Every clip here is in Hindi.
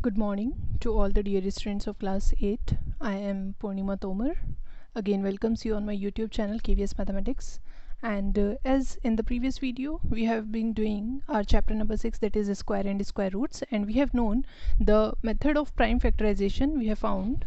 Good morning to all the dear students of class 8. I am Purnima Tomar. Again welcomes you on my YouTube channel KVS Mathematics. And as in the previous video, we have been doing our chapter number 6, that is square and square roots, and we have known the method of prime factorization. We have found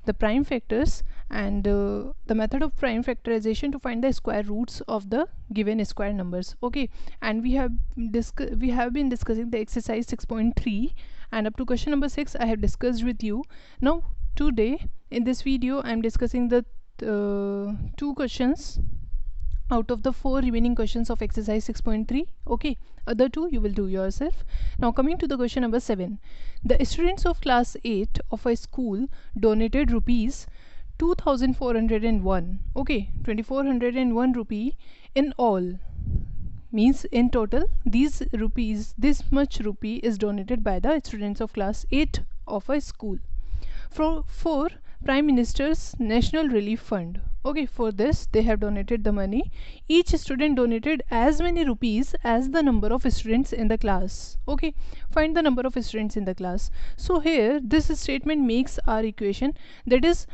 the prime factors and the method of prime factorization to find the square roots of the given square numbers. Okay, and we have been discussing the exercise 6.3, and up to question number 6 I have discussed with you. Now today in this video I am discussing the 2 questions out of the 4 remaining questions of exercise 6.3. okay, other 2 you will do yourself. Now coming to the question number 7, the students of class 8 of a school donated rupees 2401, okay, 2401 rupee in all, means in total this much rupee is donated by the students of class 8 of a school for Prime Minister's National Relief Fund. Okay, for this they have donated the money. Each student donated as many rupees as the number of students in the class. Okay, find the number of students in the class. So here this statement makes our equation, that is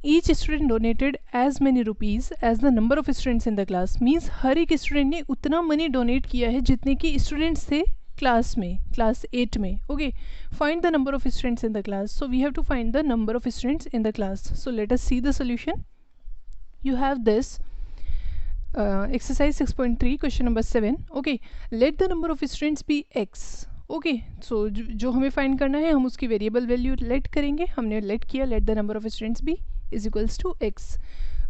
each student donated as many rupees as the number of students in the class, means हर एक स्टूडेंट ने उतना मनी डोनेट किया है जितने की स्टूडेंट्स थे क्लास में, क्लास 8 में. Okay, find the number of students in the class. So we have to find the number of students in the class. So let us see the solution. You have this exercise 6.3 question number 7. Okay, let the number of students be x. Okay, so जो हमें फाइंड करना है हम उसकी वेरिएबल वैल्यू लेट करेंगे. हमने लेट किया, let the number of students be is equals to x.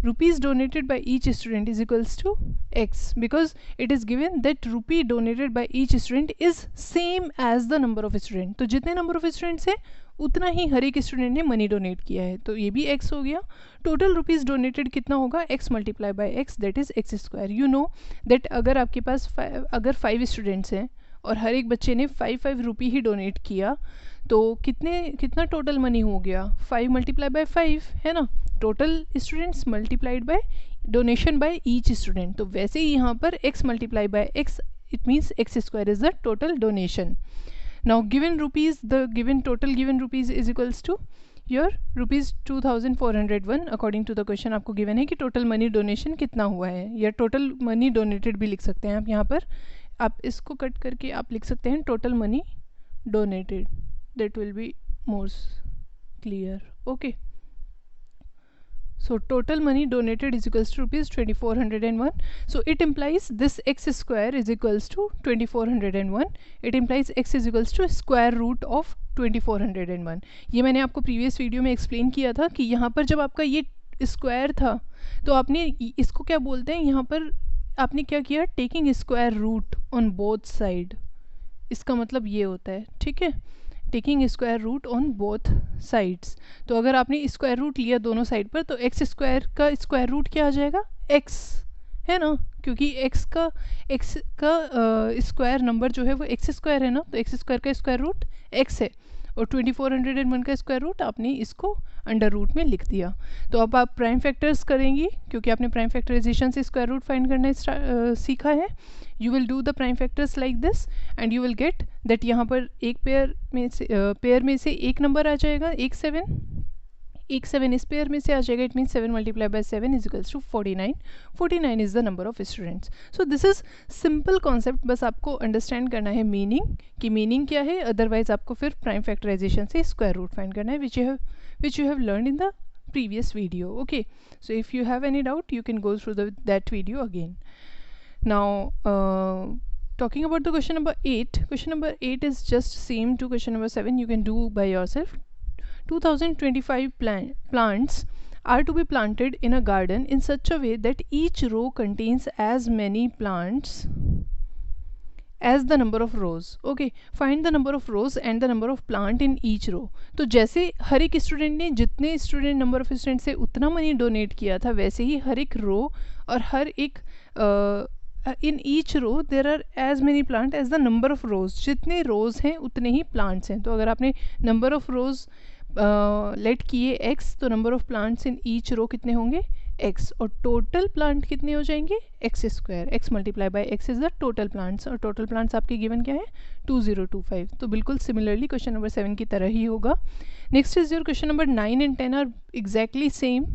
rupees donated by each student is equals to x, because it is given that rupee donated by each student is same as the number of student. तो जितने number of students है उतना ही हर एक स्टूडेंट ने मनी डोनेट किया है, तो ये भी x हो गया. टोटल रुपीज़ डोनेटेड कितना होगा, x multiply by x, that is x square. You know that अगर आपके पास अगर 5 स्टूडेंट्स हैं और हर एक बच्चे ने 5 रुपये ही डोनेट किया, तो कितना टोटल मनी हो गया, 5 मल्टीप्लाई बाय 5 है ना, total students multiplied by donation by each student. तो वैसे ही यहाँ पर x multiply by x, it means x square is the total donation. Now given rupees, the given total given rupees is equals to your rupees 2401. According to the question आपको गिवन है कि टोटल मनी डोनेशन कितना हुआ है, या टोटल मनी डोनेटेड भी लिख सकते हैं आप. यहाँ पर आप इसको कट करके आप लिख सकते हैं total money donated, that will be more clear. Okay, so total money donated is equals to rupees 2401. So it implies this x square is equals to 2401. It implies x is equals to square root of 2401. ये मैंने आपको प्रीवियस वीडियो में एक्सप्लेन किया था कि यहाँ पर जब आपका ये स्क्वायर था तो आपने इसको क्या बोलते हैं, यहाँ पर आपने क्या किया, taking square root on both side. इसका मतलब ये होता है, ठीक है, taking square root on both sides. तो अगर आपने स्क्वायर रूट लिया दोनों साइड पर, तो एक्स स्क्वायर का स्क्वायर रूट क्या आ जाएगा, एक्स, है ना, क्योंकि एक्स का स्क्वायर नंबर जो है वो एक्स स्क्वायर है ना, तो एक्स स्क्वायर का स्क्वायर रूट एक्स है, और 2401 का स्क्वायर रूट आपने इसको अंडर रूट में लिख दिया. तो अब आप प्राइम फैक्टर्स करेंगी, क्योंकि आपने प्राइम फैक्टराइजेशन से स्क्वायर रूट फाइंड करना सीखा है. You will do the prime factors like this and you will get that यहाँ पर एक पेयर में से एक नंबर आ जाएगा, एक 7 इस पेयर में से आ जाएगा. It means 7 multiply by 7 is equals to 49. 49 is the number of students. So this is simple concept, बस आपको अंडरस्टैंड करना है मीनिंग, कि मीनिंग क्या है. अदरवाइज आपको फिर प्राइम फैक्टराइजेशन से स्क्वायर रूट फाइंड करना है, which you have learned in the previous video. Okay, so if you have any doubt you can go through that video again. Now talking about the question number 8. Question number 8 is just same to question number 7. You can do by yourself. 2025 plants are to be planted in a garden in such a way that each row contains as many plants as the number of rows. Okay, find the number of rows and the number of plant in each row. तो जैसे हर एक स्टूडेंट ने जितने स्टूडेंट नंबर ऑफ स्टूडेंट से उतना मनी डोनेट किया था, वैसे ही हर एक रो और हर एक in each row there are as many plant as the number of rows. जितने रोज हैं उतने ही प्लांट्स हैं. तो अगर आपने नंबर ऑफ रोज लेट किए x, तो number of plants in each row कितने होंगे, x, और टोटल प्लांट कितने हो जाएंगे x square, x multiply by x is the total plants, और टोटल प्लांट्स आपके गिवन क्या है 2025. तो बिल्कुल सिमिलरली क्वेश्चन नंबर 7 की तरह ही होगा. Next is your question number 9 and 10 are exactly same,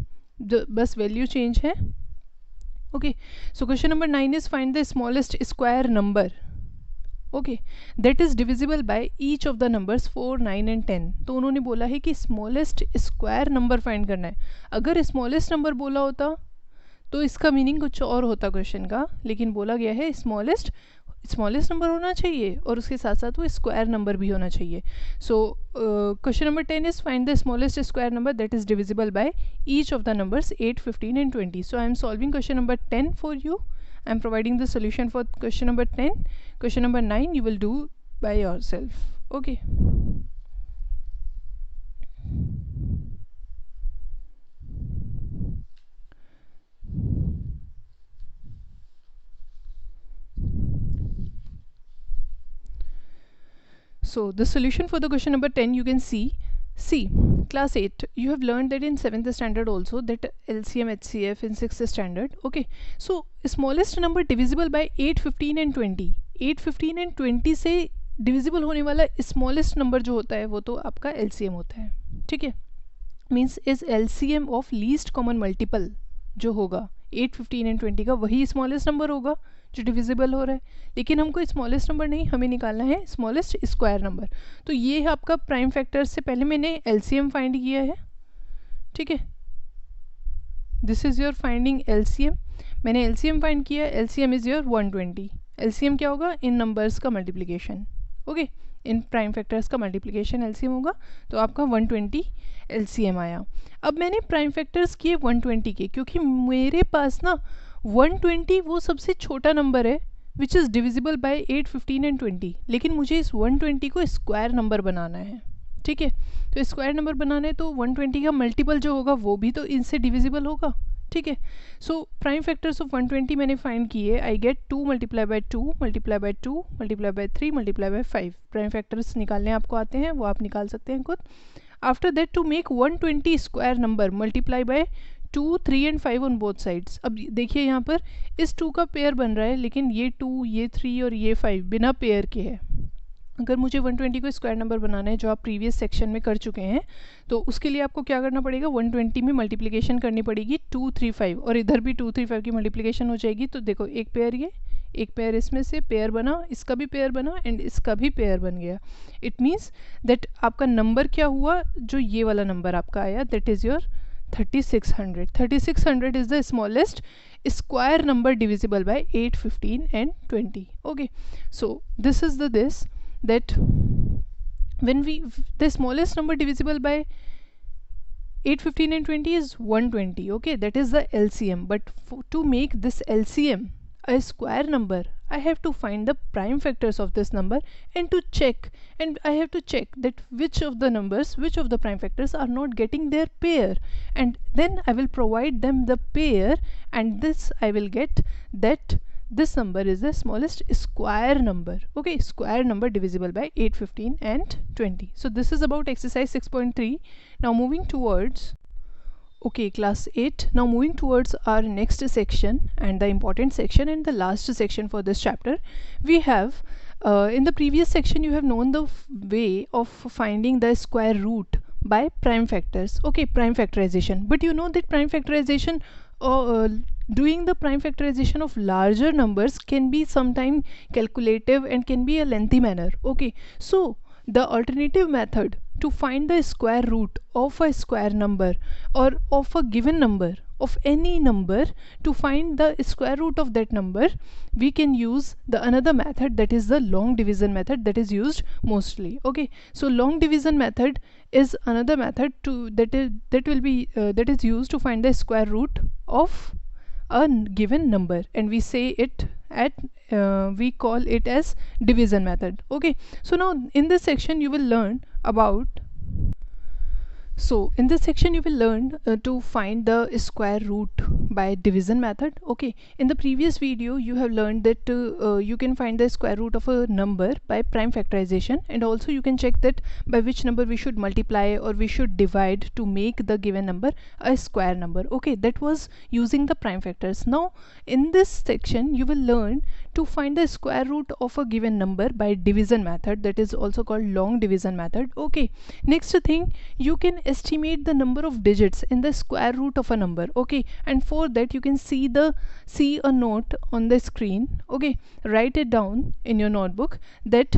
बस वैल्यू चेंज है. Okay, so question number 9 is find the smallest square number, okay, that is divisible by each of the numbers 4, 9 and 10. तो उन्होंने बोला है कि स्मॉलेस्ट स्क्वायर नंबर फाइंड करना है. अगर स्मॉलेस्ट नंबर बोला होता तो इसका मीनिंग कुछ और होता क्वेश्चन का, लेकिन बोला गया है स्मॉलेस्ट नंबर होना चाहिए और उसके साथ साथ वो स्क्वायर नंबर भी होना चाहिए. सो question number 10 is find the smallest square number that is divisible by each of the numbers 8, 15 and 20. So I am solving question number 10 for you. I am providing the solution for question number 10. Question number 9 you will do by yourself. Okay. So the solution for the question number 10 you can see. Class 8 you have learned that in 7th standard also, that LCM HCF in 6th standard. Okay, so smallest number divisible by 8, 15 and 20. 8, 15 and 20 से divisible होने वाला smallest number जो होता है वो तो आपका LCM होता है. ठीक है, means is LCM of least common multiple जो होगा 8, 15 एंड 20 का, वही स्मॉलेस्ट नंबर होगा जो डिविजिबल हो रहा है. लेकिन हमको स्मॉलेस्ट नंबर नहीं, हमें निकालना है स्मॉलेस्ट स्क्वायर नंबर. तो ये है आपका प्राइम फैक्टर से पहले मैंने LCM फाइंड किया है. ठीक है, this is your finding LCM. मैंने LCM फाइंड किया. LCM is your 120. LCM क्या होगा, इन नंबर्स का मल्टीप्लिकेशन. ओके, इन प्राइम फैक्टर्स का मल्टीप्लिकेशन LCM होगा, तो आपका 120 LCM आया. अब मैंने प्राइम फैक्टर्स किए 120 के, क्योंकि मेरे पास ना 120 वो सबसे छोटा नंबर है which is divisible by 8, 15 and 20. लेकिन मुझे इस 120 को स्क्वायर नंबर बनाना है. ठीक है, तो स्क्वायर नंबर बनाना है तो 120 का मल्टीपल जो होगा वो भी तो इनसे डिविजिबल होगा. ठीक है, सो प्राइम फैक्टर्स ऑफ 120 मैंने फाइंड किए. I get 2 multiply by 2 multiply by 2 multiply by 3 multiply by 5. Prime factors निकालने आपको आते हैं, वो आप निकाल सकते हैं खुद. After that to make 120 square number multiply by 2, 3 and 5 on both sides. अब देखिए यहाँ पर इस 2 का पेयर बन रहा है, लेकिन ये 2, ये 3 और ये 5 बिना पेयर के है. अगर मुझे 120 को स्क्वायर नंबर बनाना है जो आप प्रीवियस सेक्शन में कर चुके हैं, तो उसके लिए आपको क्या करना पड़ेगा, 120 में मल्टीप्लिकेशन करनी पड़ेगी 2, 3, 5, और इधर भी 2, 3, 5 की मल्टीप्लिकेशन हो जाएगी. तो देखो एक पेयर ये, एक पेयर इसमें से पेयर बना, इसका भी पेयर बना एंड इसका भी पेयर बन गया. इट मीन्स दैट आपका नंबर क्या हुआ, जो ये वाला नंबर आपका आया, that is your 3600. 3600 is the smallest square number divisible by 8, 15 and 20. Okay, so this is this that when the smallest number divisible by 8, 15 and 20 is 120. Okay, that is the LCM. But to make this LCM a square number, I have to find the prime factors of this number and I have to check that which of the prime factors are not getting their pair, and then I will provide them the pair, and this I will get that this number is the smallest square number. Okay, square number divisible by 8, 15 and 20. So this is about exercise 6.3. Now moving towards class 8. Now moving towards our next section, and the important section and the last section for this chapter. We have in the previous section you have known the way of finding the square root by prime factors. Okay, prime factorization. But you know that prime factorization, doing the prime factorization of larger numbers can be sometime calculative and can be a lengthy manner. Okay, so the alternative method to find the square root of a square number or of a given number, of any number, to find the square root of that number, we can use the another method, that is the long division method, that is used mostly. Okay, so long division method is another method that is used to find the square root of a given number, and we say it at we call it as division method. Okay, so now in this section you will learn about to find the square root by division method. Okay, in the previous video you have learned that you can find the square root of a number by prime factorization, and also you can check that by which number we should multiply or we should divide to make the given number a square number. Okay, that was using the prime factors. Now in this section you will learn to find the square root of a given number by division method, that is also called long division method. Okay, next thing, you can estimate the number of digits in the square root of a number. Okay, and for that you can see a note on the screen. Okay, write it down in your notebook that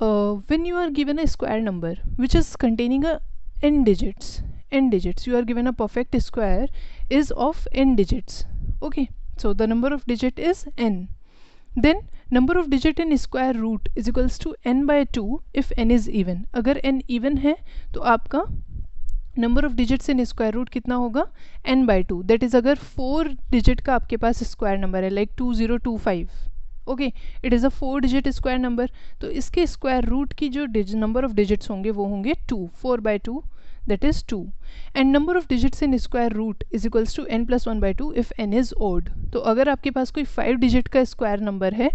when you are given a square number which is containing a n digits, you are given a perfect square is of n digits. Okay, so the number of digit is n. Then number of digit in square root is equals to n by 2 if n is even. अगर n even है तो आपका number of digits in square root कितना होगा, n by 2. that is अगर 4 digit का आपके पास square number है like 2025. Okay, it is a 4 digit square number, तो इसके स्क्वायर रूट की जो नंबर ऑफ डिजिट्स होंगे वो होंगे 2. 4 by 2 that is 2, and number of digits in square root is equals to n plus 1 by 2 if n is odd. तो अगर आपके पास कोई 5 डिजिट का स्क्वायर नंबर है,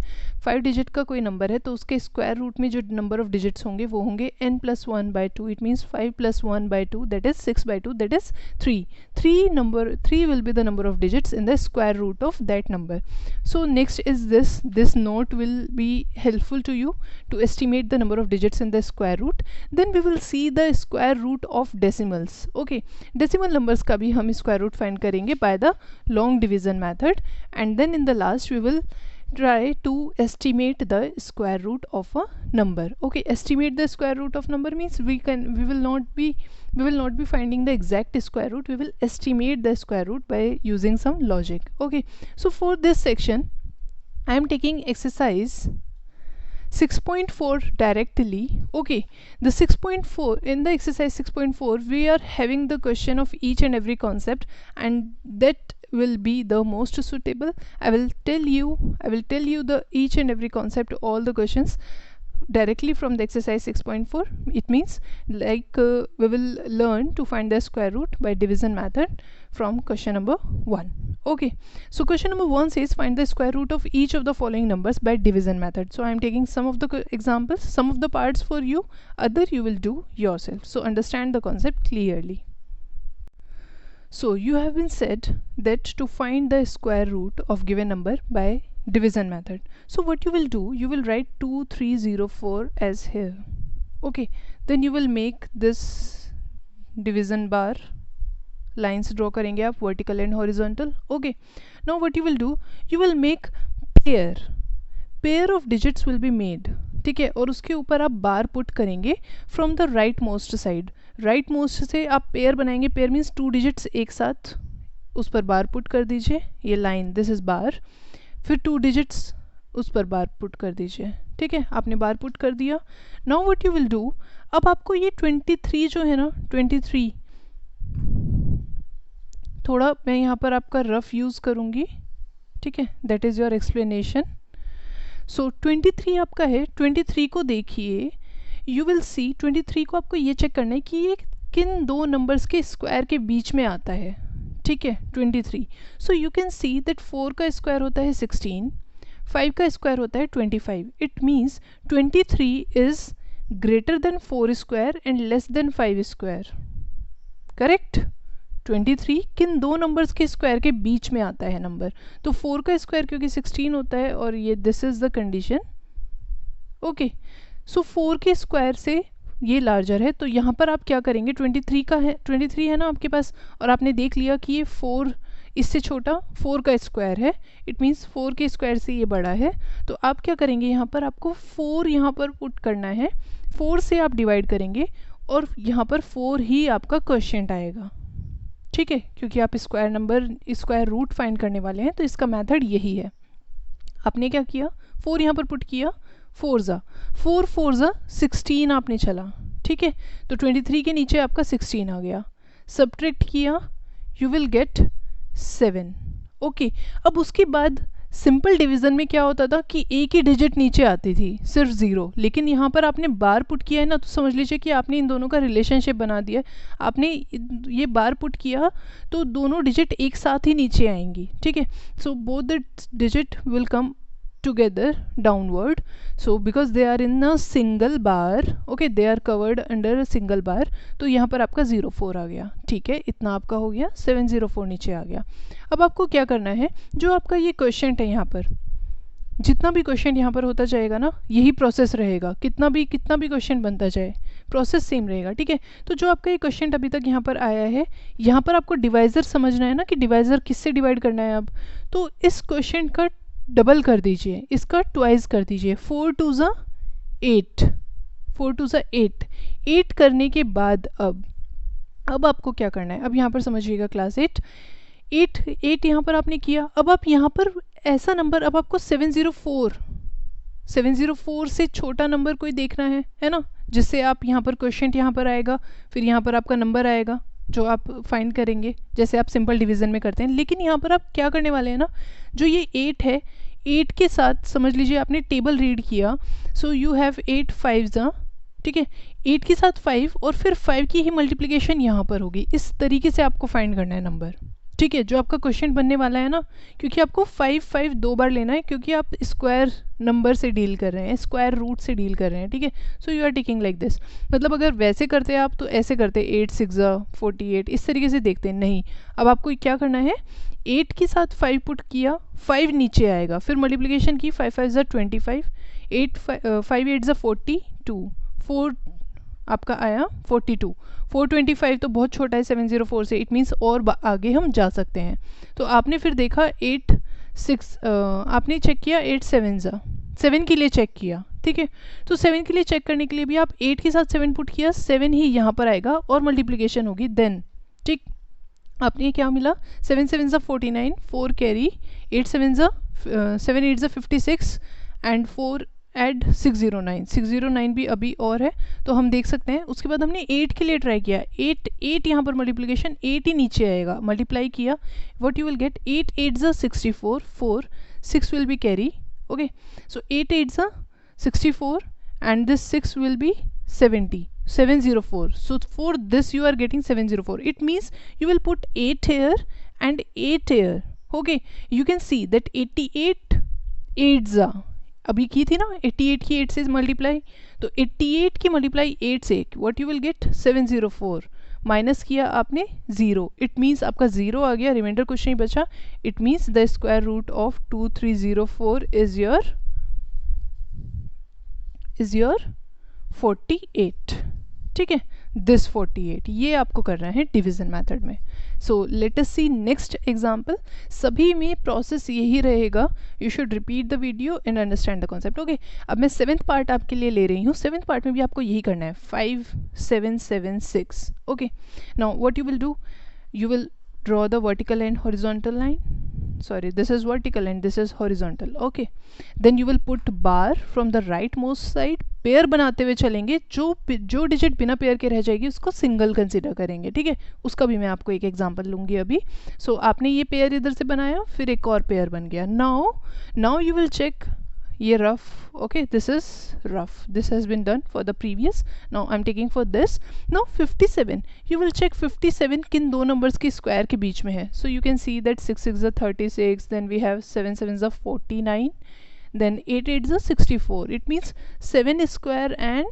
5 डिजिट का कोई नंबर है, तो उसके स्क्वायर रूट में जो नंबर ऑफ डिजिट्स होंगे वो होंगे n plus 1 by 2. It means 5 plus 1 by 2 that is 6 by 2 that is 3. 3 will be the number of digits in the square root of that number. So next is this note will be helpful to you to estimate the number of digits in the square root. Then we will see the square root of decimals. Okay, decimal numbers का भी हम square root find करेंगे by the long division method, and then in the last we will try to estimate the square root of a number. Okay, estimate the square root of number means we will not be finding the exact square root, we will estimate the square root by using some logic. Okay, so for this section I am taking exercise 6.4 directly. Okay, the 6.4, in the exercise 6.4 we are having the question of each and every concept, and that will be the most suitable. I will tell you the each and every concept, all the questions directly from the exercise 6.4. it means like we will learn to find the square root by division method from question number 1. Okay, so question number 1 says find the square root of each of the following numbers by division method. So I am taking some of the examples, some of the parts for you, other you will do yourself. So understand the concept clearly. So you have been said that to find the square root of given number by division method. So what you will do, you will write 2304 as here. Okay, then you will make this division bar, lines draw करेंगे आप vertical and horizontal. Okay, now what you will do, you will make pair of digits will be made. ठीक है, और उसके ऊपर आप बार पुट करेंगे from the right most side. Right most से आप पेयर बनाएंगे, पेयर मीन्स 2 डिजिट्स एक साथ, उस पर बार पुट कर दीजिए, ये लाइन दिस इज बार, फिर 2 डिजिट्स उस पर बार पुट कर दीजिए. ठीक है, आपने बार पुट कर दिया. Now what you will do, अब आपको ये 23 जो है ना, 23 थोड़ा मैं यहाँ पर आपका रफ यूज़ करूँगी. ठीक है, दैट इज़ योर एक्सप्लेनेशन. सो 23 आपका है, 23 को देखिए, यू विल सी 23 को आपको ये चेक करना है कि ये किन दो नंबर्स के स्क्वायर के बीच में आता है. ठीक है, 23. सो यू कैन सी दैट 4 का स्क्वायर होता है 16, 5 का स्क्वायर होता है 25. It means 23 is greater than 4 square and less than 5 square. Correct, 23 किन दो नंबर्स के स्क्वायर के बीच में आता है नंबर, तो 4 का स्क्वायर क्योंकि 16 होता है और ये this is the condition. Okay, so 4 के स्क्वायर से ये लार्जर है, तो यहाँ पर आप क्या करेंगे, 23 है ना आपके पास, और आपने देख लिया कि ये 4 इससे छोटा 4 का स्क्वायर है. इट मीन्स 4 के स्क्वायर से ये बड़ा है, तो आप क्या करेंगे, यहाँ पर आपको 4 यहाँ पर पुट करना है, 4 से आप डिवाइड करेंगे और यहाँ पर 4 ही आपका क्वोशिएंट आएगा. ठीक है, क्योंकि आप स्क्वायर रूट फाइंड करने वाले हैं, तो इसका मेथड यही है. आपने क्या किया, 4 यहाँ पर पुट किया, 4 4 16 आपने चला. ठीक है, तो 23 के नीचे आपका 16 आ गया, सब्ट्रैक्ट किया, यू विल गेट 7. ओके, अब उसके बाद सिंपल डिवीज़न में क्या होता था कि एक ही डिजिट नीचे आती थी, सिर्फ 0, लेकिन यहाँ पर आपने बार पुट किया है ना, तो समझ लीजिए कि आपने इन दोनों का रिलेशनशिप बना दिया है। आपने ये बार पुट किया तो दोनों डिजिट एक साथ ही नीचे आएंगी, ठीक है। So both the digit will come together downward, so because they are in a single bar, okay, they are covered under a single bar, तो यहाँ पर आपका 04 आ गया, ठीक है। इतना आपका हो गया, 704 नीचे आ गया। अब आपको क्या करना है, जो आपका ये क्वेश्चन है यहाँ पर, जितना भी क्वेश्चन यहाँ पर होता जाएगा ना, यही प्रोसेस रहेगा, कितना भी क्वेश्चन बनता जाए प्रोसेस सेम रहेगा, ठीक है। तो जो आपका ये क्वेश्चन अभी तक यहाँ पर आया है, यहाँ पर आपको डिवाइज़र समझना है ना कि डिवाइज़र किससे डिवाइड करना है। अब तो इस क्वेश्चन का डबल कर दीजिए, इसका ट्वाइस कर दीजिए, 4 टू ज़ा 8, 4 टू ज़ा 8, 8 करने के बाद अब आपको क्या करना है, अब यहाँ पर समझिएगा क्लास 8 यहाँ पर आपने किया। अब आप यहाँ पर ऐसा नंबर, अब आपको 704 से छोटा नंबर कोई देखना है ना, जिससे आप यहाँ पर क्वेश्चन यहाँ पर आएगा, फिर यहाँ पर आपका नंबर आएगा जो आप फाइंड करेंगे, जैसे आप सिंपल डिवीज़न में करते हैं। लेकिन यहाँ पर आप क्या करने वाले हैं ना, जो ये 8 है, 8 के साथ समझ लीजिए आपने टेबल रीड किया, सो यू हैव 8 5 ठीक है, 8 के साथ 5 और फिर 5 की ही मल्टीप्लिकेशन यहाँ पर होगी। इस तरीके से आपको फाइंड करना है नंबर, ठीक है, जो आपका क्वेश्चन बनने वाला है ना, क्योंकि आपको 5 दो बार लेना है, क्योंकि आप स्क्वायर नंबर से डील कर रहे हैं, स्क्वायर रूट से डील कर रहे हैं, ठीक है। So you are taking like this, मतलब अगर वैसे करते हैं आप तो ऐसे करते 8 6 48, इस तरीके से देखते हैं, नहीं। अब आपको क्या करना है, 8 के साथ 5 पुट किया, 5 नीचे आएगा, फिर मल्टीप्लिकेशन की, 5 5 25, 5 8 42, 4 आपका आया 42, 425 तो बहुत छोटा है 704 से, इट मीन्स और आगे हम जा सकते हैं। तो आपने फिर देखा 8 6, आपने चेक किया 8 7 के लिए चेक किया, ठीक है। तो 7 के लिए चेक करने के लिए भी आप 8 के साथ 7 पुट किया, 7 ही यहाँ पर आएगा और मल्टीप्लिकेशन होगी देन, ठीक। आपने क्या मिला, 7 7 49, 4 कैरी, 8 7 8 56 एंड 4 एड 609 भी अभी और है, तो हम देख सकते हैं। उसके बाद हमने 8 के लिए ट्राई किया, 8 यहाँ पर मल्टीप्लिकेशन 8 ही नीचे आएगा, मल्टीप्लाई किया, what you will gate, 8 8 64, 4 6 will be carry, okay. So 8 8 64 and this 6 will be 704, so for this you are getting 704, it means you will put 8 here and 8 here, okay। you can see that 88 8s अभी की थी ना, 88 की 8 से मल्टीप्लाई, तो 88 की मल्टीप्लाई 8 से what you will gate 704, minus किया आपने 0, इट मीन्स आपका 0 आ गया, रिमाइंडर कुछ नहीं बचा, it means the square root of 2304 is your 48, ठीक है, दिस 48, ये आपको करना है डिवीजन मेथड में। सो लेट अस सी नेक्स्ट एग्जांपल, सभी में प्रोसेस यही रहेगा, you should repeat the video and understand the concept, okay. अब मैं 7th पार्ट आपके लिए ले रही हूँ, 7th पार्ट में भी आपको यही करना है, 5 7 7 6, okay. Now what you will do, you will draw the vertical and horizontal line, sorry this is vertical and this is horizontal, okay। then you will put bar from the right most side, pair बनाते हुए चलेंगे, जो डिजिट बिना पेयर के रह जाएगी उसको सिंगल कंसिडर करेंगे, ठीक है। उसका भी मैं आपको एक एग्जांपल लूँगी अभी। सो आपने ये पेयर इधर से बनाया, फिर एक और पेयर बन गया, नाउ यू विल चेक ये rough, okay, this is rough, this has been done for the previous, now I am taking for this. Now 57, you will check 57 किन दो नंबर्स की स्क्वायर के बीच में है, so you can see that 6 6 36, then we have 7 7 49, then 8 8 64, it means 7 square and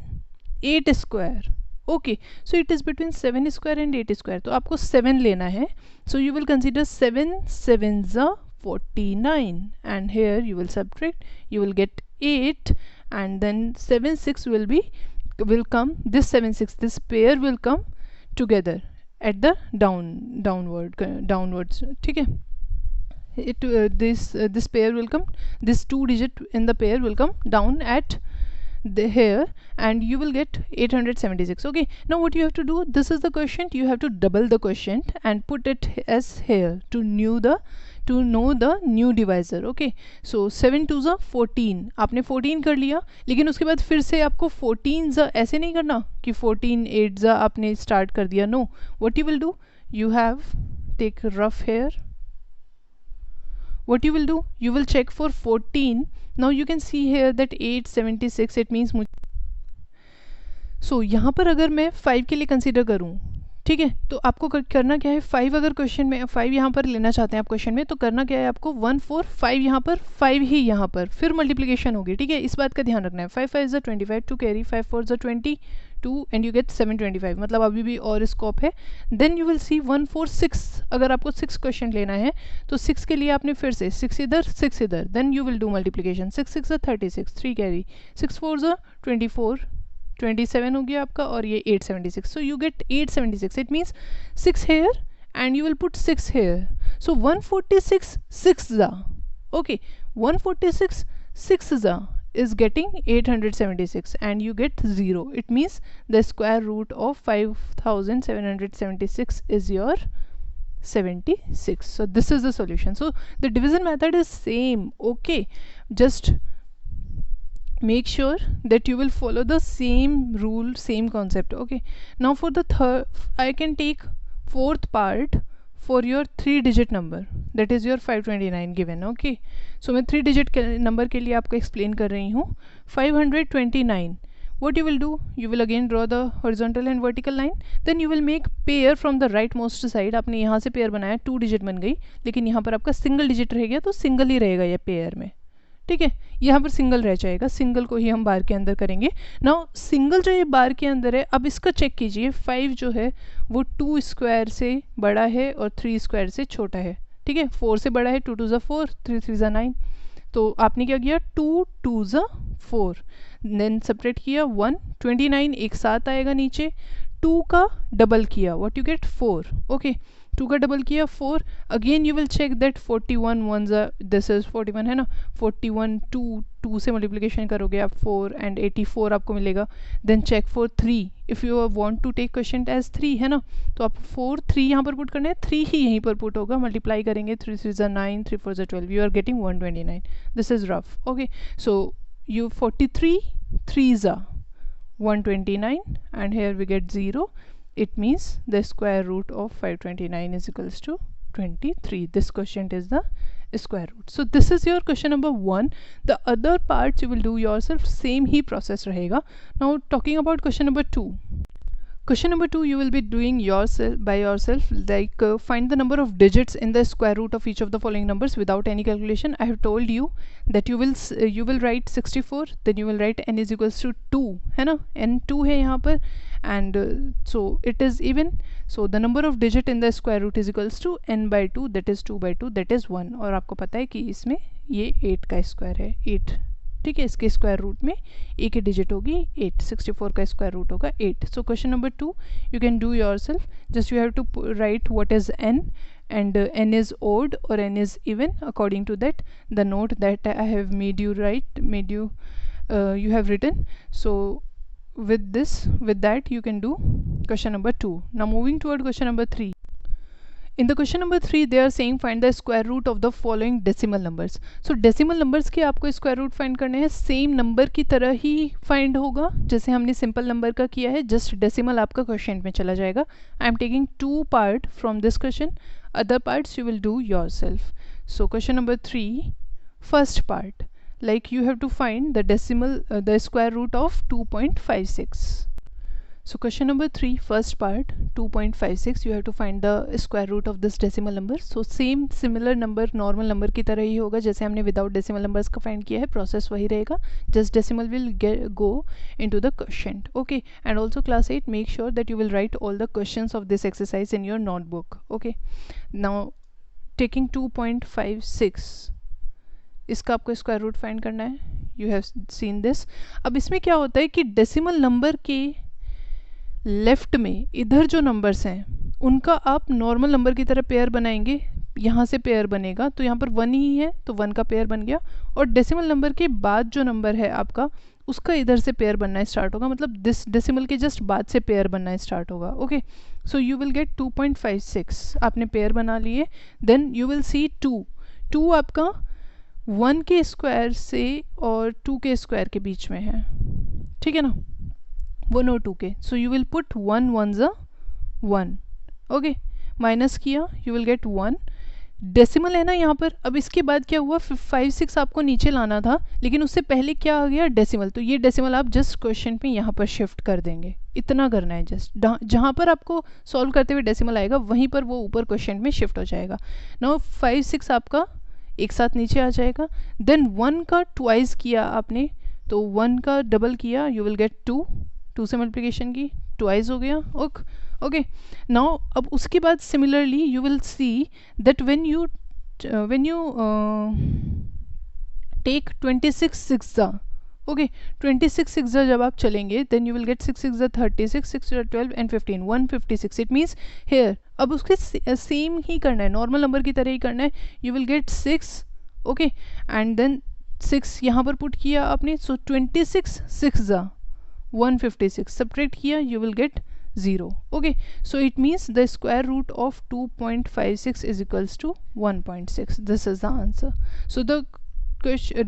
8 square, okay। so it is between 7 square and 8 square, तो आपको 7 लेना है, so you will consider 7 7 49 and here you will subtract, you will get 8 and then 7 6 will come, this 7 6, this pair will come together at the downwards, ठीक है। this pair will come, this 2 digit in the pair will come down at the here and you will get 876, okay। now what you have to do, this is the quotient, you have to double the quotient and put it as here to know the new divisor, okay। so 7 2 14, आपने 14 कर लिया, लेकिन उसके बाद फिर से आपको 14 ऐसे नहीं करना कि 14 8 आपने स्टार्ट कर दिया, no, what you will do, you have take rough here, what you will do, you will check for 14. now you can see here that 876, it means यहाँ पर अगर मैं 5 के लिए कंसीडर करूँ, ठीक है, तो आपको करना क्या है, 5 अगर क्वेश्चन में 5 यहाँ पर लेना चाहते हैं आप क्वेश्चन में, तो करना क्या है आपको, 1 4 5 यहाँ पर, 5 ही यहाँ पर, फिर मल्टीप्लिकेशन होगी, ठीक है, इस बात का ध्यान रखना है। 5 5 is 25 to carry, 5 4 is 22 and you get 725, मतलब अभी भी और स्कोप है। देन यू विल सी 1 4 6, अगर आपको 6 क्वेश्चन लेना है तो 6 के लिए आपने फिर से 6 इधर 6 इधर, then you will do multiplication, 6 6 is 36, 3 carry, 6 4 is 24, 27 हो गया आपका, और ये 876, so you get 876, it means 6 here and you will put 6 here, so 146 6 okay, 146 6 is getting 876 and you get 0, it means the square root of 5776 is your 76. So this is the solution. So the division method is same, okay, just make sure that you will follow the same rule, same concept, okay. Now for the third, I can take fourth part for your 3-digit number, that is your 529 given, okay. So मैं 3-digit number के लिए आपको explain कर रही हूँ। 529, what you will do, you will again draw the horizontal and vertical line, then you will make pair from the right most side। आपने यहाँ से pair बनाया, 2 digit बन गई, लेकिन यहाँ पर आपका single digit रह गया, तो single ही रहेगा ये pair में, ठीक है, यहाँ पर सिंगल रह जाएगा, सिंगल को ही हम बार के अंदर करेंगे। नाउ सिंगल जो ये बार के अंदर है, अब इसका चेक कीजिए, 5 जो है वो 2 स्क्वायर से बड़ा है और 3 स्क्वायर से छोटा है, ठीक है, 4 से बड़ा है, 2 2 4, 3 3 9, तो आपने क्या किया, 2 2 4, देन सेपरेट किया 1, 29 एक साथ आएगा नीचे, 2 का डबल किया, व्हाट यू गेट 4, ओके, 2 का डबल किया 4, again you will check that 41 1 this is 41 है ना, 41 2 से मल्टीप्लिकेशन करोगे आप 4 एंड 84 आपको मिलेगा। Then check for 3, if you want to take question as 3 है ना, तो आप 4 3 यहाँ पर पुट करना है, 3 ही यहीं पर पुट होगा, मल्टीप्लाई करेंगे, 3 3 9, 3 4 12, you are getting 129, this is rough, okay. So you 43 3s are 129 and here we get 0, it means the square root of 529 is equals to 23. This quotient is the square root. So this is your question number 1. The other parts you will do yourself, same he process रहेगा. Now talking about question number 2. Question number 2 you will be doing yourself by yourself, like find the number of digits in the square root of each of the following numbers without any calculation. I have told you that you will write 64, then you will write n is equals to 2 है ना, n 2 है यहाँ पर, and so it is even, so the number of digit in the square root is equals to n by 2, that is 2 by 2, that is 1, और आपको पता है कि इसमें ये 8 का स्क्वायर है, 8, ठीक है, इसके स्क्वायर रूट में एक ही डिजिट होगी 8, 64 का स्क्वायर रूट होगा 8. सो question number 2 you can do yourself, just you have to write what is n, and n is odd or n is even, according to that the note that I have made you write, you have written. So with that you can do question number 2. Now moving toward question number 3. In the question number 3 they are saying find the square root of the following decimal numbers. So decimal numbers के आपको square root find करने हैं, same number की तरह ही find होगा जैसे हमने simple number का किया है, just decimal आपका question में चला जाएगा. I am taking 2 part from this question, other parts you will do yourself. So question number 3, first part, like you have to find the decimal the square root of 2.56. So question number 3, first part, 2.56, you have to find the square root of this decimal number. So same similar number normal number की तरह ही होगा जैसे हमने without decimal numbers का find किया है, process वही रहेगा, just decimal will go into the quotient, okay. And also class 8, make sure that you will write all the questions of this exercise in your notebook, okay. Now taking 2.56, इसका आपको स्क्वायर रूट फाइंड करना है, यू हैव सीन दिस. अब इसमें क्या होता है कि डेसिमल नंबर के लेफ्ट में इधर जो नंबर्स हैं उनका आप नॉर्मल नंबर की तरह पेयर बनाएंगे, यहाँ से पेयर बनेगा, तो यहाँ पर 1 ही है तो 1 का पेयर बन गया, और डेसिमल नंबर के बाद जो नंबर है आपका उसका इधर से पेयर बनना स्टार्ट होगा, मतलब दिस डेसिमल के जस्ट बाद से पेयर बनना स्टार्ट होगा, okay. So you will gate 2.56, आपने पेयर बना लिए. देन यू विल सी 2 आपका 1 के स्क्वायर से और 2 के स्क्वायर के बीच में है, ठीक है ना, 1 और 2 के. So you will put 1 1 1, okay, minus किया, यू विल गेट 1. डेसिमल है ना यहाँ पर। अब इसके बाद क्या हुआ, 5 6 आपको नीचे लाना था, लेकिन उससे पहले क्या आ गया, डेसिमल। तो ये डेसिमल आप जस्ट क्वेश्चन पे यहाँ पर शिफ्ट कर देंगे, इतना करना है जस्ट। जहाँ पर आपको सॉल्व करते हुए डेसिमल आएगा वहीं पर वो ऊपर क्वेश्चन में शिफ्ट हो जाएगा। नाउ 5 6 आपका एक साथ नीचे आ जाएगा। देन 1 का ट्वाइस किया आपने, तो 1 का डबल किया, यू विल गेट 2, 2 से मल्टीप्लिकेशन की, ट्वाइस हो गया। ओके नाउ अब उसके बाद similarly you will see that when you take 26 सिक्सा, ओके 26 सिक्सा जब आप चलेंगे, then you will get 6 6 36, 6 12 and 15, 156। It means here अब उसके सेम ही करना है, नॉर्मल नंबर की तरह ही करना है। You will get 6, okay, and then 6 यहाँ पर पुट किया आपने, सो 26 6 156, सब्ट्रैक्ट किया, you will get 0. Okay, so it means the square root of 2.56 is equals to 1.6. This is the answer. So the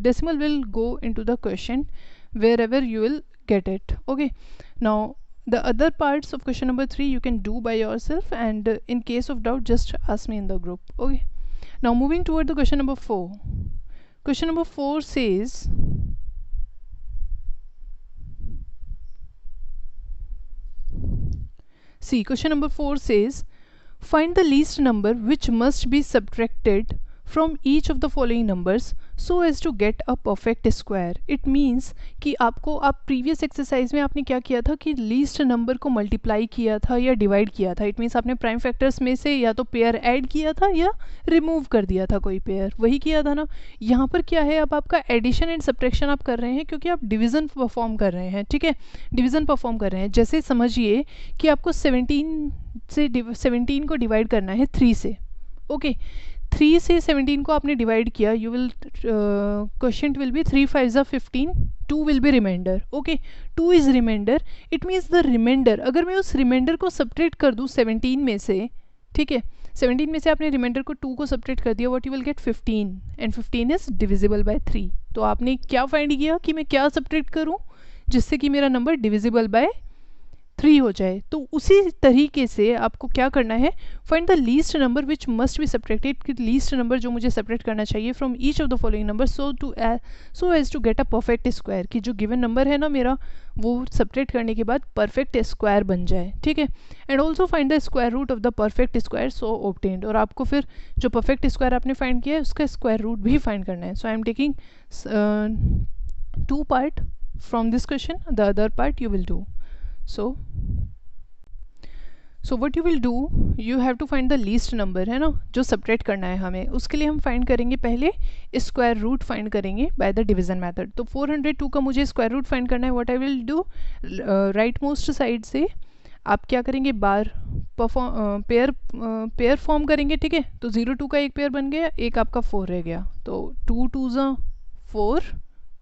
decimal will go into the question wherever you will get it. Okay, now the other parts of question number 3 you can do by yourself, and in case of doubt just ask me in the group. Okay, now moving toward the question number 4. Question number 4 says, see, question number 4 says, find the least number which must be subtracted from each of the following numbers so as to get a perfect square. It means कि आपको, आप प्रीवियस एक्सरसाइज में आपने क्या किया था कि लीस्ट नंबर को मल्टीप्लाई किया था या डिवाइड किया था। इट मीन्स आपने प्राइम फैक्टर्स में से या तो पेयर ऐड किया था या रिमूव कर दिया था कोई पेयर, वही किया था ना। यहाँ पर क्या है, अब आपका एडिशन एंड सब्ट्रैक्शन आप कर रहे हैं क्योंकि आप डिवीज़न परफॉर्म कर रहे हैं, ठीक है, डिवीज़न परफॉर्म कर रहे हैं। जैसे समझिए कि आपको 17 को डिवाइड करना है 3 से, ओके 3 से 17 को आपने डिवाइड किया, you will question will be 3 5 15, 2 will be reminder, okay 2 is reminder. It means the reminder, अगर मैं उस रिमाइंडर को सब्ट्रैक्ट कर दूँ 17 में से, ठीक है 17 में से आपने रिमाइंडर को 2 को सब्ट्रैक्ट कर दिया, what you will gate 15, and 15 is divisible bye 3। तो आपने क्या फाइंड किया कि मैं क्या सब्ट्रैक्ट करूँ जिससे कि मेरा नंबर डिविजिबल बाय 3 हो जाए। तो उसी तरीके से आपको क्या करना है, find the least number which must be subtracted, कि लीस्ट नंबर जो मुझे सेपरेट करना चाहिए from each of the following number so as to get a perfect square, कि जो गिवन नंबर है ना मेरा वो सब्ट्रैक्ट करने के बाद परफेक्ट स्क्वायर बन जाए, ठीक है। And also find the square root of the perfect square so obtained, और आपको फिर जो परफेक्ट स्क्वायर आपने फाइंड किया है उसका स्क्वायर रूट भी फाइंड करना है। So I am taking 2 part from this question, the other part you will do. So what you will do, you have to find the least number, है ना, जो सब्ट्रैक्ट करना है हमें। उसके लिए हम फाइंड करेंगे पहले स्क्वायर रूट फाइंड करेंगे बाय द डिवीजन मेथड। तो 402 का मुझे स्क्वायर रूट फाइंड करना है। What I will do, right most side से आप क्या करेंगे, बार पेयर फॉर्म करेंगे, ठीक है। तो 0 2 का एक पेयर बन गया, एक आपका 4 रह गया, तो 2 2 4,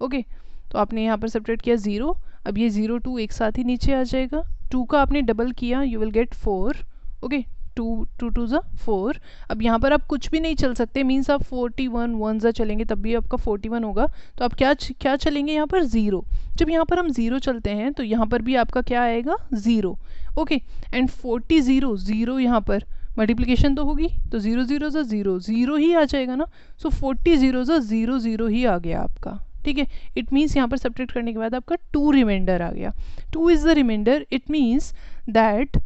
ओके। तो आपने यहाँ पर सब्ट्रैक्ट किया 0, अब ये 0 2 एक साथ ही नीचे आ जाएगा, 2 का आपने डबल किया, यू विल गेट 4, ओके 2 2 4। अब यहाँ पर आप कुछ भी नहीं चल सकते, मीन्स आप 41 1 चलेंगे तब भी आपका 41 होगा। तो आप क्या चलेंगे यहाँ पर, 0। जब यहाँ पर हम 0 चलते हैं तो यहाँ पर भी आपका क्या आएगा, 0, ओके। एंड 40 0 यहाँ पर मल्टीप्लिकेशन तो होगी, तो 0 0 0 0 ही आ जाएगा ना। सो 40 0 0 0 ही आ गया आपका, ठीक है। इट मीन्स यहाँ पर सब्ट्रैक्ट करने के बाद आपका 2 रिमाइंडर आ गया, 2 is the reminder. It means that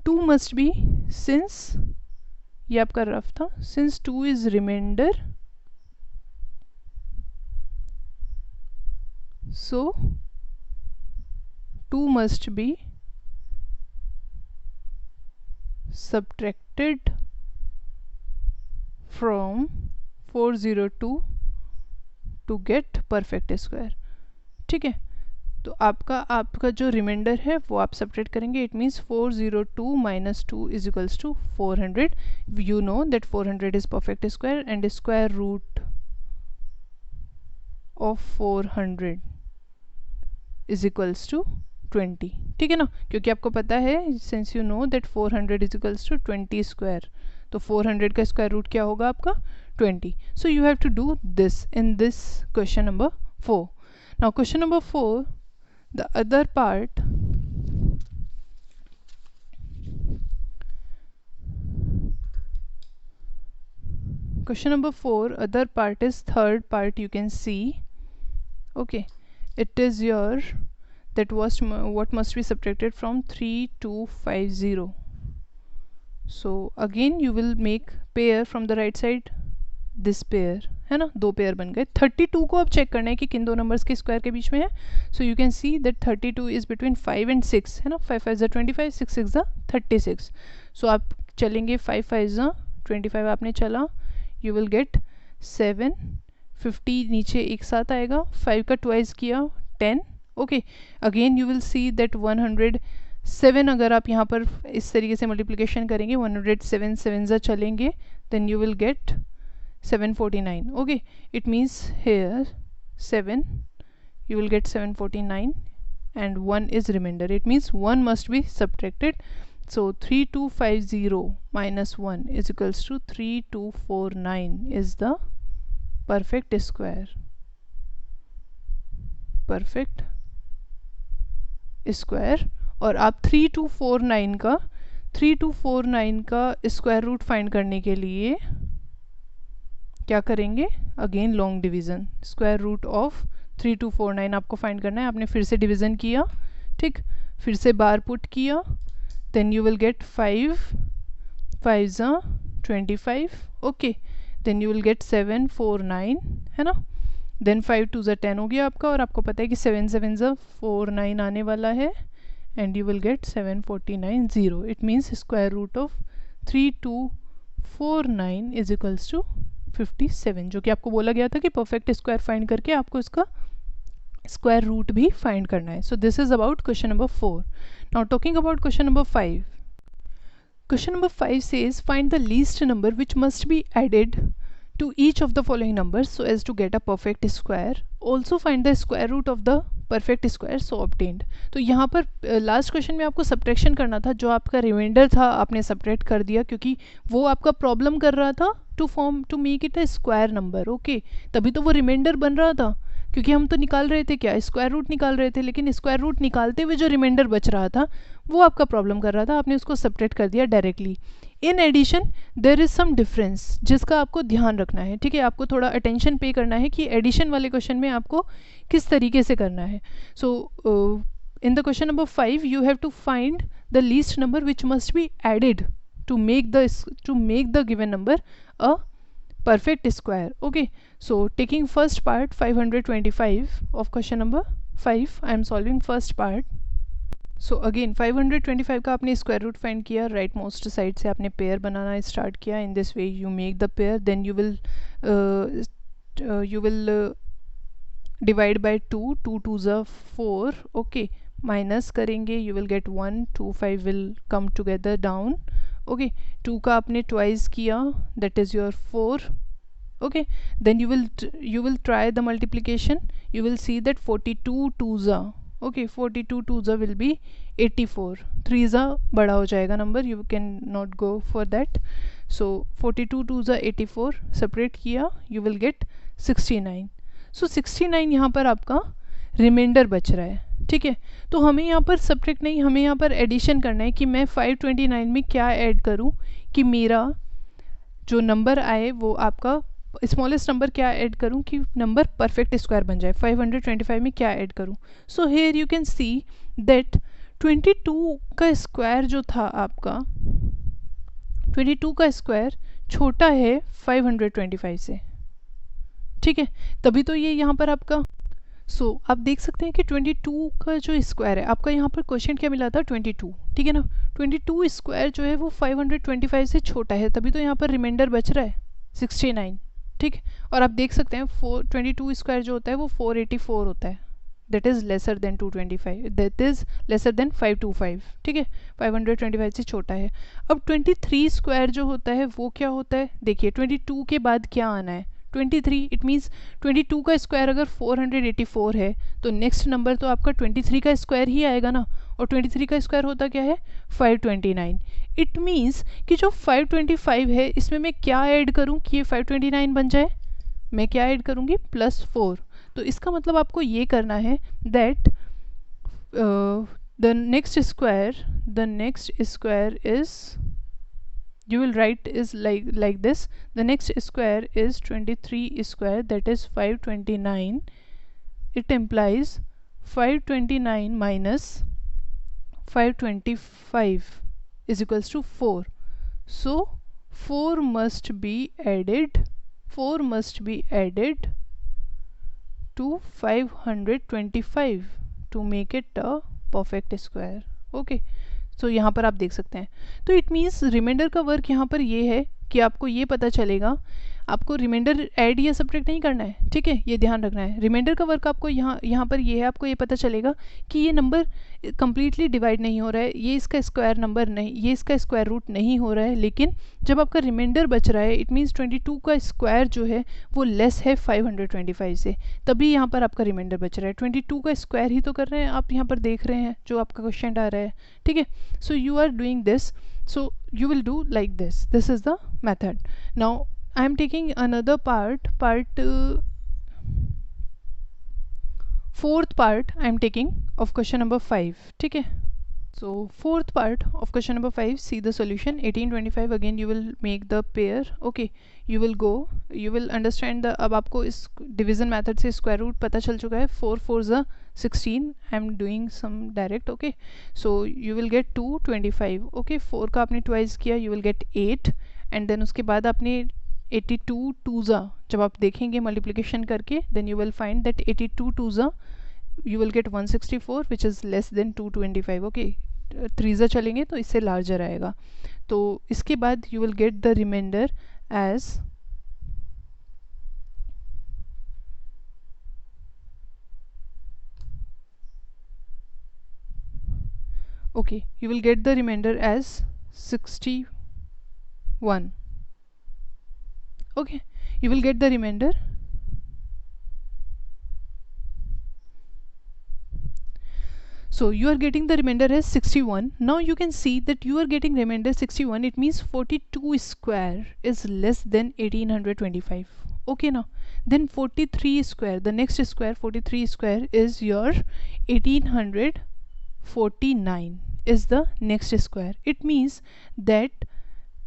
2 must be, since ये आपका रफ था, since 2 is reminder, so 2 must be subtracted from 402 to get perfect square, ठीक है। तो आपका जो रिमाइंडर है वो आप सब्ट्रैक्ट करेंगे। It means 402 minus 2 is equals to 400. You know that 400 is perfect square and square root of 400 is equals to 20, ठीक है ना, क्योंकि आपको पता है since you know that 400 is equals to 20 square, तो 400 का स्क्वायर रूट क्या होगा आपका, 20। So you have to do this in this question number 4। Now question number 4, the other part, Question number 4, other part is third part, you can see. Okay, it is your that was what must be subtracted from 3250. So again you will make pair from the right side, this pair है ना, दो पेयर बन गए. 32 को अब चेक करना है कि किन दो नंबर्स के स्क्वायर के बीच में है. So you can see that 32 is between 5 and 6 है ना. 5 5 ज़ा 25, 6 6 ज़ा 36. सो आप चलेंगे 5 5 ज़ा 25 आपने चला, यू विल गेट 7. 50 नीचे एक साथ आएगा, 5 का ट्वाइस किया 10. Okay, again you will see that 107 अगर आप यहाँ पर इस तरीके से मल्टीप्लिकेशन करेंगे, 107 7 ज़ा चलेंगे, then you will get 749. Okay, it means here 7 you will get 749 and 1 is remainder. It means 1 must be subtracted. So 3250 minus 1 is equals to 3249 is the perfect square. Perfect square. और आप 3249 का स्क्वायर रूट फाइंड करने के लिए क्या करेंगे, again long division. Square root of 3249 आपको फाइंड करना है. आपने फिर से डिवीज़न किया, ठीक, फिर से बार पुट किया, देन यू विल गेट 5 5 ज़ा 25. Okay, then you will get 749 है ना. देन 5 2 ज़ा 10 हो गया आपका, और आपको पता है कि 7 7 ज़ा 49 आने वाला है, and you will get 749 0. It means square root of 3249 is equals to 57, जो कि आपको बोला गया था कि परफेक्ट स्क्वायर फाइंड करके आपको इसका स्क्वायर रूट भी फाइंड करना है. सो this is about question number 4. Now talking about question number 5. Question number 5 says find the least number which must be added to each of the following numbers so as to get a perfect square. Also find the square root of the perfect square so obtained. तो यहाँ पर लास्ट क्वेश्चन में आपको सब्ट्रैक्शन करना था, जो आपका रिमाइंडर था आपने सब्ट्रैक्ट कर दिया क्योंकि वो आपका प्रॉब्लम कर रहा था to make it a square number. Okay, तभी तो वो रिमाइंडर बन रहा था, क्योंकि हम तो निकाल रहे थे क्या, स्क्वायर रूट निकाल रहे थे, लेकिन स्क्वायर रूट निकालते हुए जो रिमाइंडर बच रहा था वो आपका प्रॉब्लम कर रहा था, आपने उसको सब्ट्रैक्ट कर दिया directly. In addition there is some difference जिसका आपको ध्यान रखना है, ठीक है, आपको थोड़ा अटेंशन पे करना है कि एडिशन वाले क्वेश्चन में आपको किस तरीके से करना है. So in the question number 5 you have to find the least number which must be added to make the given number a perfect square. Okay, so taking first part 525 of question number 5, I am solving first part. So again 525 का आपने स्क्वायर रूट फाइंड किया, राइट मोस्ट साइड से आपने पेयर बनाना स्टार्ट किया. In this way you make the pair, then you will divide by 2, 2 2 ज़ा 4. ओके, माइनस करेंगे, you will get 1, 2 5 will come together down. Okay, 2 का आपने ट्वाइस किया, that is your 4. Okay, then you will try the multiplication, you will see that 42 2 ज़ा, ओके 42 2 ज़ा विल बी 84. 3 ज़ा बड़ा हो जाएगा number, you can not go for that. So 42 2 ज़ा 84, सेपरेट किया, यू विल गेट 69. सो 69 यहाँ पर आपका रिमाइंडर बच रहा है, ठीक है. तो हमें यहाँ पर सब्ट्रैक्ट नहीं, हमें यहाँ पर एडिशन करना है कि मैं 529 में क्या ऐड करूँ कि मेरा जो नंबर आए वो आपका स्मॉलेस्ट नंबर क्या ऐड करूँ कि नंबर परफेक्ट स्क्वायर बन जाए. 525 में क्या ऐड करूँ. So here you can see that 22 का स्क्वायर जो था आपका, 22 का स्क्वायर छोटा है 525 से, ठीक है, तभी तो ये यहाँ पर आपका. सो आप देख सकते हैं कि 22 का जो स्क्वायर है आपका, यहाँ पर क्वेश्चन क्या मिला था 22, ठीक है ना. 22 स्क्वायर जो है वो 525 से छोटा है, तभी तो यहाँ पर रिमाइंडर बच रहा है 69, ठीक है. और आप देख सकते हैं 22 स्क्वायर जो होता है वो 484 होता है, that is lesser than 225, that is lesser than 525, ठीक है, 525 से छोटा है. अब 23 स्क्वायर जो होता है वो क्या होता है, देखिए 22 के बाद क्या आना है 23. इट मीन्स 22 का स्क्वायर अगर 484 है तो नेक्स्ट नंबर तो आपका 23 का स्क्वायर ही आएगा ना, और 23 का स्क्वायर होता क्या है 529. इट मीन्स कि जो 525 है इसमें मैं क्या ऐड करूं कि ये 529 बन जाए, मैं क्या ऐड करूंगी +4. तो इसका मतलब आपको ये करना है that the next square is you will write is like this. The next square is 23 square, that is 529. It implies 529 minus 525 is equals to 4. So 4 must be added to 525 to make it a perfect square. Okay, so यहाँ पर आप देख सकते हैं. तो इट मीन्स रिमाइंडर का वर्क यहाँ पर ये है कि आपको ये पता चलेगा, आपको रिमाइंडर ऐड या सब्ट्रैक्ट नहीं करना है, ठीक है, ये ध्यान रखना है. रिमाइंडर का वर्क आपको यहाँ पर ये है, आपको ये पता चलेगा कि ये नंबर कम्प्लीटली डिवाइड नहीं हो रहा है, ये इसका स्क्वायर नंबर नहीं, ये इसका स्क्वायर रूट नहीं हो रहा है, लेकिन जब आपका रिमाइंडर बच रहा है इट मीन्स 22 का स्क्वायर जो है वो लेस है 525 से, तभी यहाँ पर आपका रिमाइंडर बच रहा है. 22 का स्क्वायर ही तो कर रहे हैं आप, यहाँ पर देख रहे हैं जो आपका क्वेश्चन आ रहा है, ठीक है. So you are doing this, so you will do like this is the method. Now I am taking another fourth part I am taking of question number 5, ठीक है. So fourth part of question number 5, see the solution. 1825 again you will make the pair. Okay, you will understand the, अब आपको इस division method से square root पता चल चुका है. 4 4s are 16. I am doing some direct. Okay, so you will get 225. Okay, 4 का आपने twice किया, you will get 8, and then उसके बाद आपने 82 2s जब आप देखेंगे multiplication करके, then you will find that 82 2s you will get 164 which is less than 225. Okay, 3s चलेंगे तो इससे लार्जर आएगा. तो इसके बाद you will get the remainder as okay, you will get the remainder as 61. Okay, you will get the remainder. So you are getting the remainder as 61. Now you can see that you are getting remainder 61. It means 42 square is less than 1825. Okay, now then 43 square, the next square, 43 square is your 1849 is the next square. It means that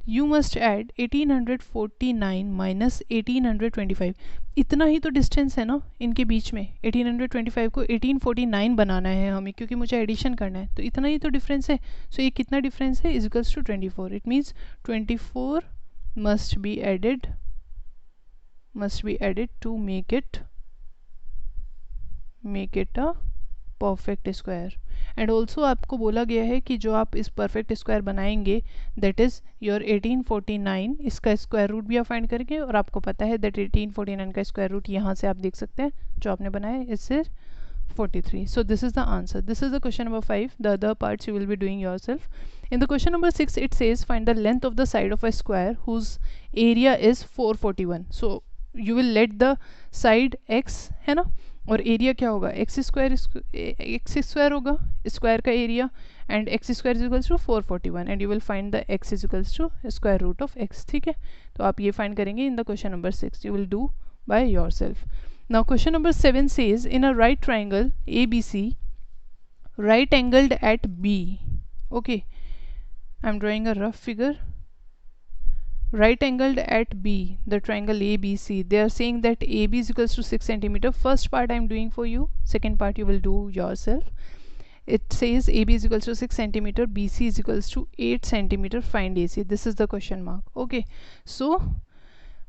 you must add 1849 minus 1825. इतना ही तो डिस्टेंस है ना इनके बीच में. 1825 को 1849 बनाना है हमें, क्योंकि मुझे एडिशन करना है, तो इतना ही तो डिफरेंस है. सो ये कितना डिफरेंस है, is equals to 24. It means 24 must be added to make it a perfect square. And also आपको बोला गया है कि जो आप इस परफेक्ट स्क्वायर बनाएंगे दैट इज़ योर 1849, इसका स्क्वायर रूट भी आप फाइंड करेंगे, और आपको पता है दैट 1849 का स्क्वायर रूट यहाँ से आप देख सकते हैं जो आपने बनाया है, इससे 43. So this is the answer. This is the question number 5. The other parts you will be doing yourself. In the question number 6 it says find the length of the side of a square whose area is 441. So you will let the side x है ना, और एरिया क्या होगा, एक्स स्क्वायर होगा स्क्वायर का area, and x square is equals to 441, and you will find the x is equals to square root of x. ठीक है, तो आप ये फाइंड करेंगे in the question number 6. You will do by your now question number 7 says in a right triangle A B C right angled at B. Okay, I'm drawing a rough figure. Right angled at B, the triangle ABC. They are saying that AB is equals to 6 centimeter. First part I'm doing for you. Second part you will do yourself. It says AB is equals to 6 centimeter. BC is equals to 8 centimeter. Find AC. This is the question mark. Okay. So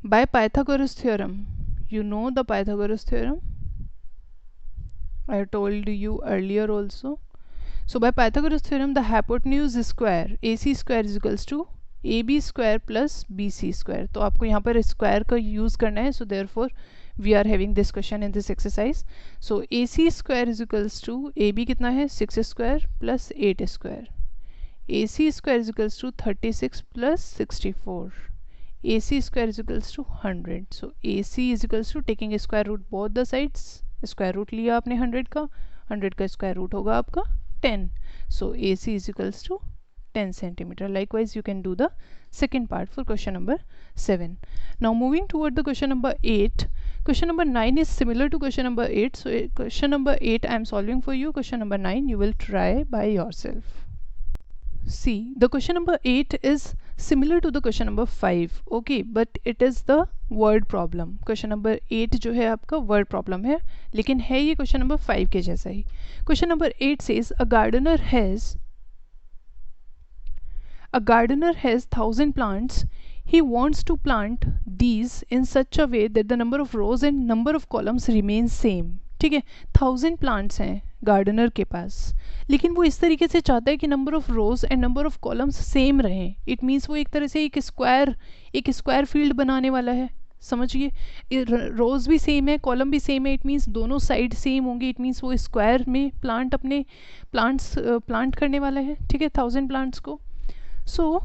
by Pythagoras theorem, you know the Pythagoras theorem. I told you earlier also. So by Pythagoras theorem, the hypotenuse square AC square is equals to AB square plus BC square. तो आपको यहाँ पर स्क्वायर का यूज़ करना है. So therefore we are having this question in this exercise. So AC square is equals to AB कितना है 6 square plus 8 square. AC square is equals to 36 plus 64. AC square is equals to 100. So AC is equals to taking square root both the sides. Square root लिया आपने 100 का, 100 का स्क्वायर रूट होगा आपका 10. सो AC is equals to 10 centimeter. Likewise you can do the second part for question number 7. Now moving toward the question number 8. Question number 9 is similar to question number 8. So question number 8 I am solving for you. Question number 9 you will try by yourself. See, the question number 8 is similar to the question number 5, okay, but it is the word problem. Question number 8 जो है आपका word problem है, लेकिन है ये question number 5 के जैसा ही. Question number 8 says a gardener has 1,000 plants. He wants to plant these in such a way that the number of rows and number of columns remain same. ठीक है, 1000 प्लांट्स हैं गार्डनर के पास, लेकिन वो इस तरीके से चाहता है कि number of rows and number of columns same रहें. इट मीन्स वो एक तरह से एक स्क्वायर फील्ड बनाने वाला है. समझिए, रोज भी सेम है, कॉलम भी सेम है. इट मीन्स दोनों साइड सेम होंगे. इट मीन्स वो स्क्वायर में प्लांट करने वाला है. ठीक है, 1000 प्लांट्स को. So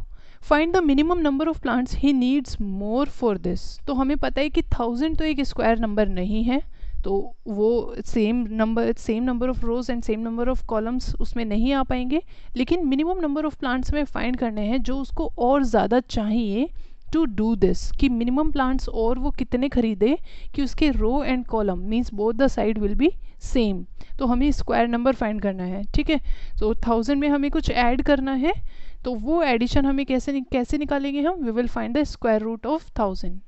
find the minimum number of plants he needs more for this. तो हमें पता है कि 1000 तो एक स्क्वायर नंबर नहीं है, तो वो same number of rows and same number of columns उसमें नहीं आ पाएंगे. लेकिन मिनिमम नंबर ऑफ प्लांट्स में फाइंड करने हैं जो उसको और ज़्यादा चाहिए टू डू दिस, कि मिनिमम प्लांट्स और वो कितने खरीदे कि उसके row and column means both the side will be same. तो हमें स्क्वायर नंबर फाइंड करना है. ठीक है, तो 1000 में हमें कुछ ऐड करना है, तो वो एडिशन हमें कैसे निकालेंगे हम? We will find the square root of 1000.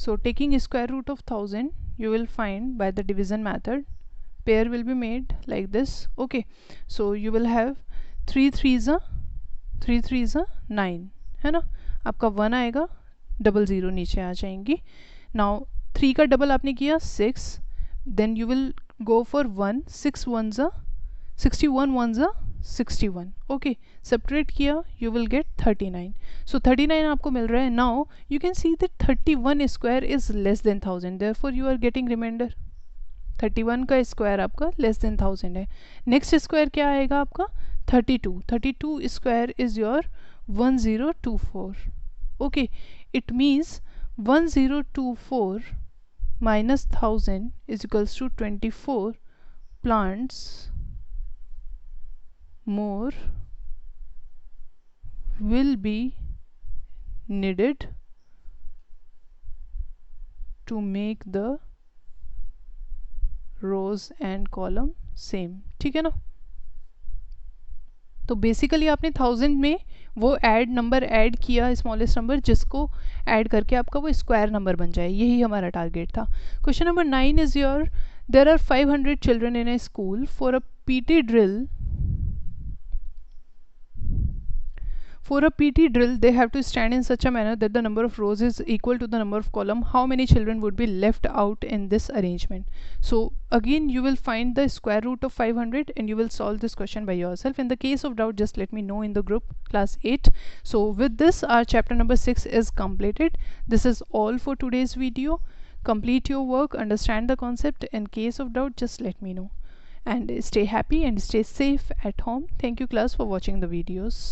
So taking square root of 1000, you will find by the division method. Pair will be made like this. Okay, so you will have 3 3s are 9, है ना. आपका 1 आएगा, 00 नीचे आ जाएंगी. Now 3 का डबल आपने किया 6, then you will go for 1. 6 1s are 61, 1s are 61. ओके, सेपरेट किया, यू विल गेट 39. सो 39 आपको मिल रहा है. Now you can see that 31 square is less than 1000, therefore you are getting reminder. 31 का स्क्वायर आपका लेस देन 1000 है. नेक्स्ट स्क्वायर क्या आएगा आपका? 32 square is your 1024. Okay, it means 1024 minus 1000 is equals to 24 plants more will be needed to make the rows and column same. ठीक है ना. तो बेसिकली आपने 1000 में वो नंबर ऐड किया, स्मॉलेस्ट नंबर, जिसको ऐड करके आपका वो स्क्वायर नंबर बन जाए. यही हमारा टारगेट था. Question number 9 is your, there are 500 children in a school. For a PT drill, they have to stand in such a manner that the number of rows is equal to the number of column. How many children would be left out in this arrangement? So again you will find the square root of 500 and you will solve this question by yourself. In the case of doubt, just let me know in the group class 8. So with this, our chapter number 6 is completed. This is all for today's video. Complete your work, understand the concept. In case of doubt, just let me know. And stay happy and stay safe at home. Thank you class for watching the videos.